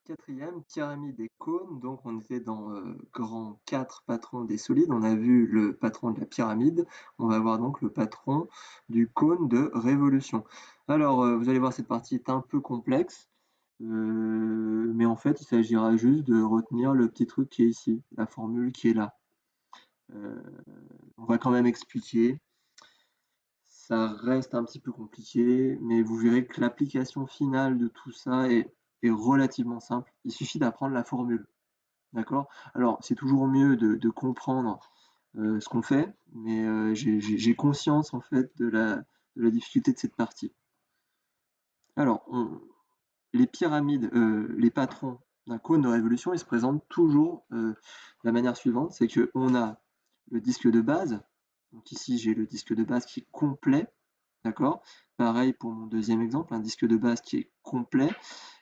Quatrième, pyramide et cône. Donc on était dans grand 4, patron des solides. On a vu le patron de la pyramide. On va voir donc le patron du cône de révolution. Alors vous allez voir, cette partie est un peu complexe. Mais en fait, il s'agira juste de retenir le petit truc qui est ici, la formule qui est là. Euh, on va quand même expliquer. Ça reste un petit peu compliqué, mais vous verrez que l'application finale de tout ça est relativement simple. Il suffit d'apprendre la formule. D'accord? Alors, c'est toujours mieux de comprendre ce qu'on fait, mais j'ai conscience en fait de la difficulté de cette partie. Alors, les pyramides, les patrons d'un cône de révolution, ils se présentent toujours de la manière suivante, c'est qu'on a le disque de base. Donc ici, j'ai le disque de base qui est complet. D'accord? Pareil pour mon deuxième exemple, un disque de base qui est complet.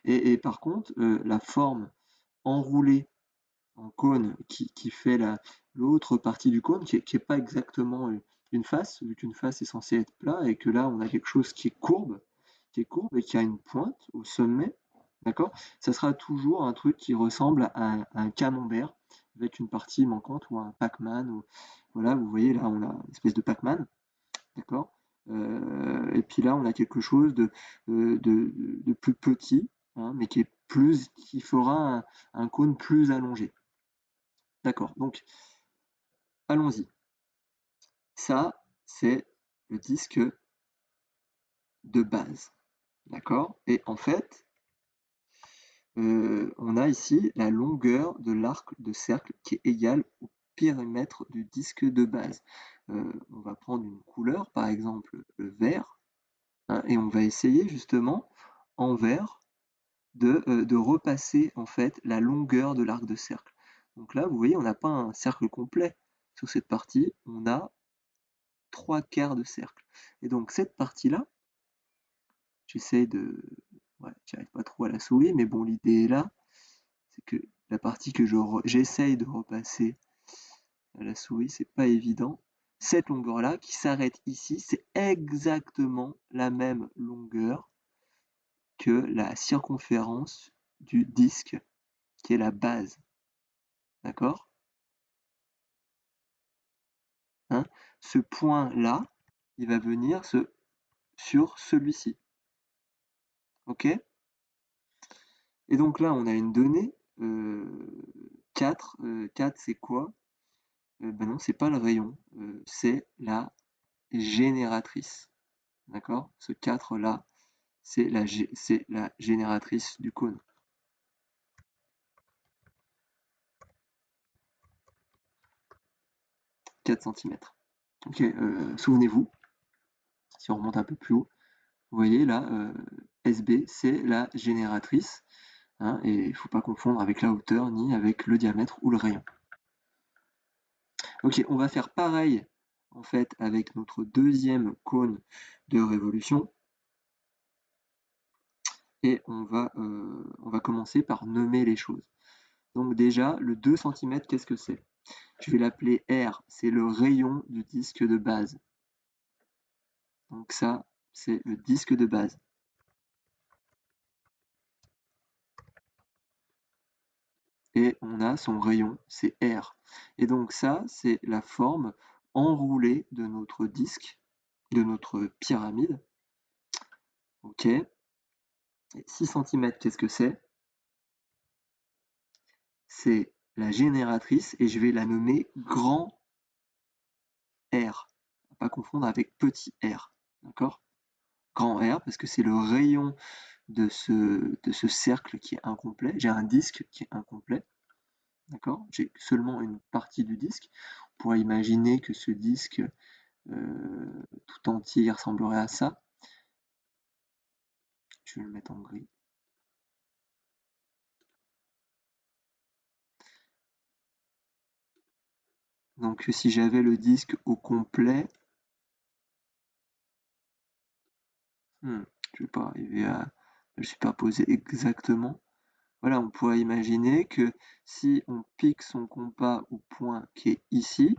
Et par contre, la forme enroulée en cône qui fait l'autre partie du cône, qui est pas exactement une face, vu qu'une face est censée être plat, et que là, on a quelque chose qui est courbe et qui a une pointe au sommet, d'accord? Ça sera toujours un truc qui ressemble à un camembert, avec une partie manquante, ou un Pac-Man, ou voilà, vous voyez, là, on a une espèce de Pac-Man, d'accord? Et puis là, on a quelque chose de plus petit, hein, mais qui fera un cône plus allongé. D'accord, donc allons-y. Ça, c'est le disque de base. D'accord? Et en fait, on a ici la longueur de l'arc de cercle qui est égale au périmètre du disque de base. On va prendre une couleur, par exemple le vert, hein, et on va essayer justement en vert de repasser en fait la longueur de l'arc de cercle. Donc là, vous voyez, on n'a pas un cercle complet sur cette partie, on a trois quarts de cercle. Et donc cette partie-là, j'essaie de... Ouais, j'arrive pas trop à la souris, mais bon, l'idée est là, c'est que la partie que j'essaye de repasser à la souris, c'est pas évident. Cette longueur-là, qui s'arrête ici, c'est exactement la même longueur que la circonférence du disque, qui est la base. D'accord? Hein? Ce point-là, il va venir sur celui-ci. Ok? Et donc là, on a une donnée, 4. 4, c'est quoi? Ben non, c'est pas le rayon, c'est la génératrice. D'accord? Ce 4 là, c'est la génératrice du cône. 4 centimètres. Ok, souvenez-vous, si on remonte un peu plus haut, vous voyez là, SB, c'est la génératrice, hein, et il ne faut pas confondre avec la hauteur ni avec le diamètre ou le rayon. Ok, on va faire pareil en fait avec notre deuxième cône de révolution. Et on va commencer par nommer les choses. Donc déjà, le 2 cm, qu'est-ce que c'est? Je vais l'appeler R, c'est le rayon du disque de base. Donc ça, c'est le disque de base. Et on a son rayon, c'est R. Et donc ça, c'est la forme enroulée de notre disque, de notre pyramide. Ok. Et 6 cm, qu'est-ce que c'est? C'est la génératrice et je vais la nommer grand R. À pas confondre avec petit r. D'accord? Grand R parce que c'est le rayon de ce cercle qui est incomplet. J'ai un disque qui est incomplet. D'accord? J'ai seulement une partie du disque. On pourrait imaginer que ce disque tout entier ressemblerait à ça. Je vais le mettre en gris. Donc si j'avais le disque au complet, je vais pas arriver à le superposer exactement. Voilà, on pourrait imaginer que si on pique son compas au point qui est ici,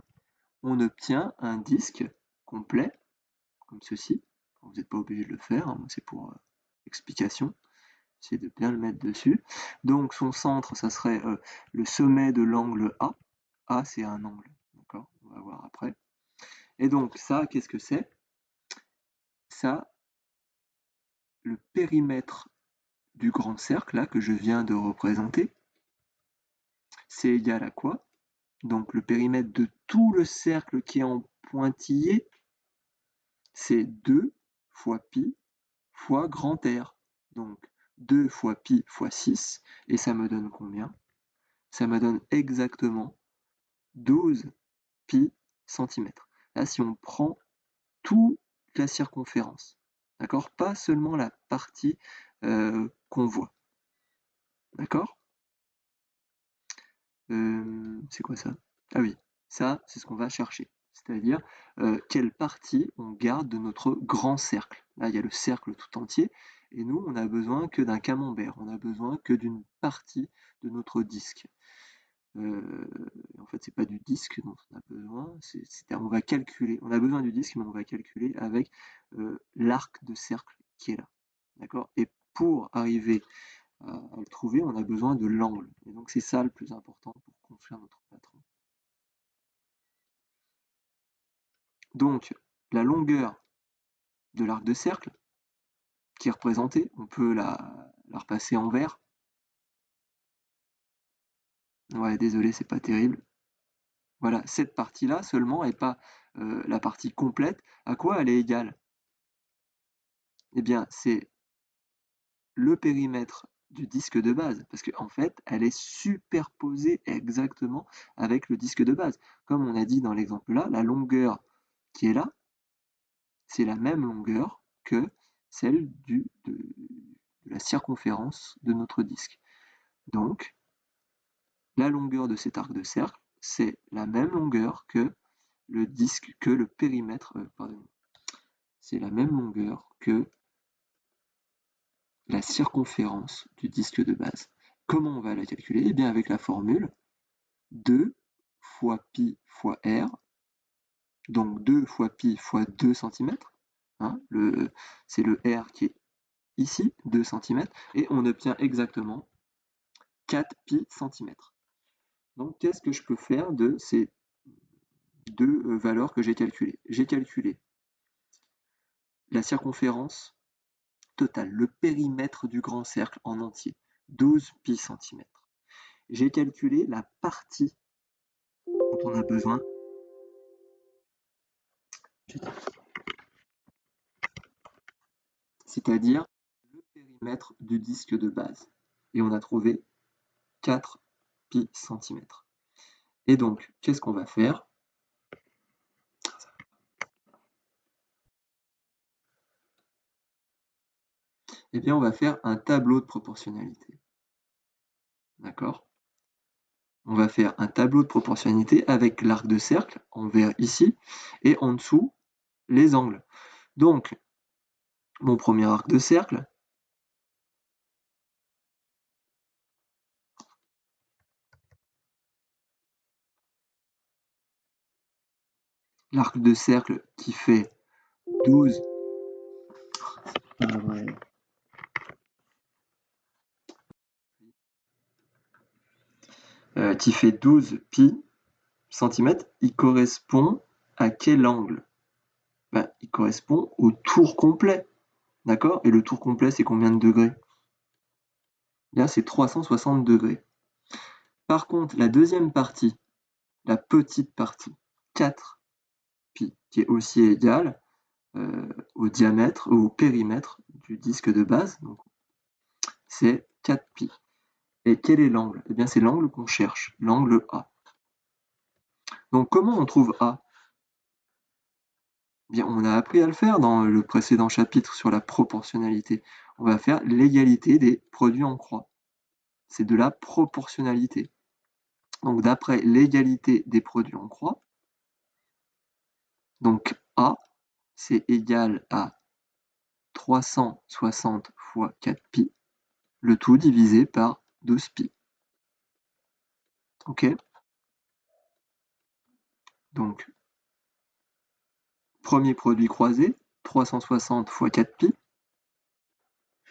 on obtient un disque complet, comme ceci. Vous n'êtes pas obligé de le faire, hein, c'est pour explication. essayer de bien le mettre dessus. Donc son centre, ça serait le sommet de l'angle A. A, c'est un angle, d'accord? On va voir après. Et donc ça, qu'est-ce que c'est? Ça, le périmètre du grand cercle, là, que je viens de représenter, c'est égal à quoi? Donc le périmètre de tout le cercle qui est en pointillé, c'est 2 fois pi fois grand R. Donc 2 fois pi fois 6, et ça me donne combien? Ça me donne exactement 12 pi centimètres. Là, si on prend toute la circonférence, d'accord? Pas seulement la partie qu'on voit, d'accord? C'est quoi ça? Ah oui, ça, c'est ce qu'on va chercher. C'est-à-dire quelle partie on garde de notre grand cercle. Là, il y a le cercle tout entier, et nous, on n'a besoin que d'un camembert, on a besoin que d'une partie de notre disque. En fait, c'est pas du disque dont on a besoin, on va calculer, on a besoin du disque, mais on va calculer avec l'arc de cercle qui est là. D'accord? Et pour arriver à le trouver, on a besoin de l'angle. Et donc c'est ça le plus important pour construire notre patron. Donc la longueur de l'arc de cercle, qui est représentée, on peut la repasser en vert. Ouais, désolé, c'est pas terrible. Voilà, cette partie-là seulement et pas la partie complète. À quoi elle est égale? Eh bien, c'est le périmètre du disque de base, parce qu'en fait, elle est superposée exactement avec le disque de base. Comme on a dit dans l'exemple là, la longueur qui est là, c'est la même longueur que celle de la circonférence de notre disque. Donc, la longueur de cet arc de cercle, c'est la même longueur que le disque, que le périmètre, pardon, c'est la même longueur que la circonférence du disque de base. Comment on va la calculer? Eh bien avec la formule 2 fois pi fois r, donc 2 fois pi fois 2 cm, hein, c'est le r qui est ici, 2 cm, et on obtient exactement 4 pi cm. Donc qu'est-ce que je peux faire de ces deux valeurs que j'ai calculées? J'ai calculé la circonférence totale, le périmètre du grand cercle en entier, 12 pi cm. J'ai calculé la partie dont on a besoin, c'est-à-dire le périmètre du disque de base. Et on a trouvé 4 pi cm. Et donc, qu'est-ce qu'on va faire? Eh bien, on va faire un tableau de proportionnalité. D'accord? On va faire un tableau de proportionnalité avec l'arc de cercle en vert ici et en dessous les angles. Donc, mon premier arc de cercle, l'arc de cercle qui fait 12, qui fait 12 pi centimètres, il correspond à quel angle? Ben, il correspond au tour complet. D'accord? Et le tour complet, c'est combien de degrés? Bien, c'est 360 degrés. Par contre, la deuxième partie, la petite partie, 4 pi, qui est aussi égale au diamètre, au périmètre du disque de base, donc c'est 4 pi. Et quel est l'angle? Eh bien, c'est l'angle qu'on cherche, l'angle A. Donc, comment on trouve A? Bien, on a appris à le faire dans le précédent chapitre sur la proportionnalité. On va faire l'égalité des produits en croix. C'est de la proportionnalité. Donc, d'après l'égalité des produits en croix, donc A, c'est égal à 360 fois 4pi, le tout divisé par 12pi. Ok? Donc, premier produit croisé, 360 fois 4pi,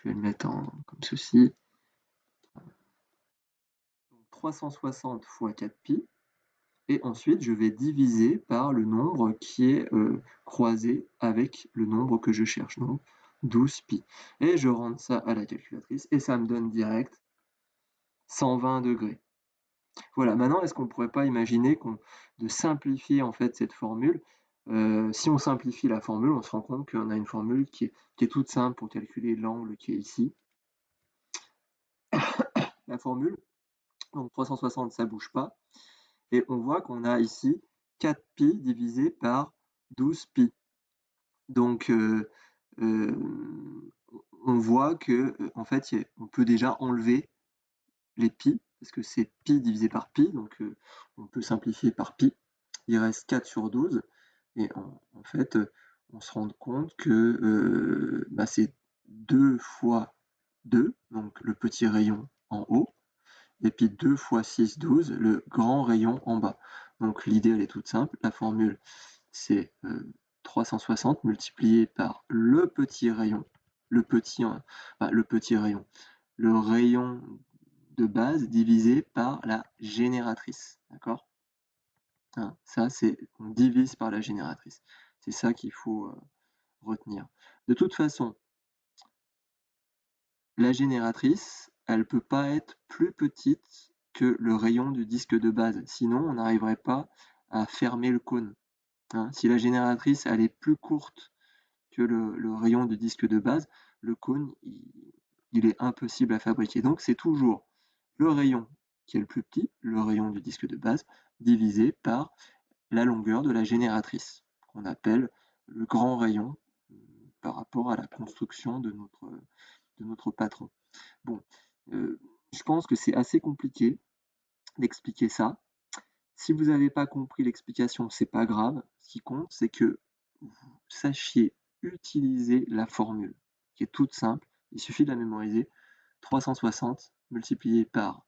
Je vais le mettre comme ceci. Donc 360 fois 4pi. Et ensuite, je vais diviser par le nombre qui est croisé avec le nombre que je cherche, donc 12pi. Et je rentre ça à la calculatrice et ça me donne direct 120 degrés. Voilà, maintenant, est-ce qu'on ne pourrait pas imaginer de simplifier en fait cette formule? Si on simplifie la formule, on se rend compte qu'on a une formule qui est toute simple pour calculer l'angle qui est ici. La formule, donc 360, ça ne bouge pas. Et on voit qu'on a ici 4pi divisé par 12pi. Donc, on voit que en fait, on peut déjà enlever les pi, parce que c'est pi divisé par pi, donc on peut simplifier par pi. Il reste 4 sur 12, et en fait, on se rend compte que c'est 2 fois 2, donc le petit rayon en haut, et puis 2 fois 6, 12, le grand rayon en bas. Donc l'idée, elle est toute simple. La formule, c'est 360 multiplié par le petit rayon, le petit rayon, le rayon de base divisé par la génératrice. D'accord? Hein, ça, on divise par la génératrice. C'est ça qu'il faut retenir. De toute façon, la génératrice, elle ne peut pas être plus petite que le rayon du disque de base. Sinon, on n'arriverait pas à fermer le cône. Hein. Si la génératrice elle est plus courte que le rayon du disque de base, le cône il est impossible à fabriquer. Donc c'est toujours le rayon qui est le plus petit, le rayon du disque de base, divisé par la longueur de la génératrice, qu'on appelle le grand rayon par rapport à la construction de notre patron. Bon, je pense que c'est assez compliqué d'expliquer ça. Si vous n'avez pas compris l'explication, c'est pas grave. Ce qui compte, c'est que vous sachiez utiliser la formule, qui est toute simple. Il suffit de la mémoriser. 360 multiplié par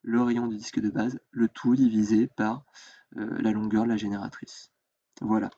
le rayon du disque de base, le tout divisé par la longueur de la génératrice. Voilà.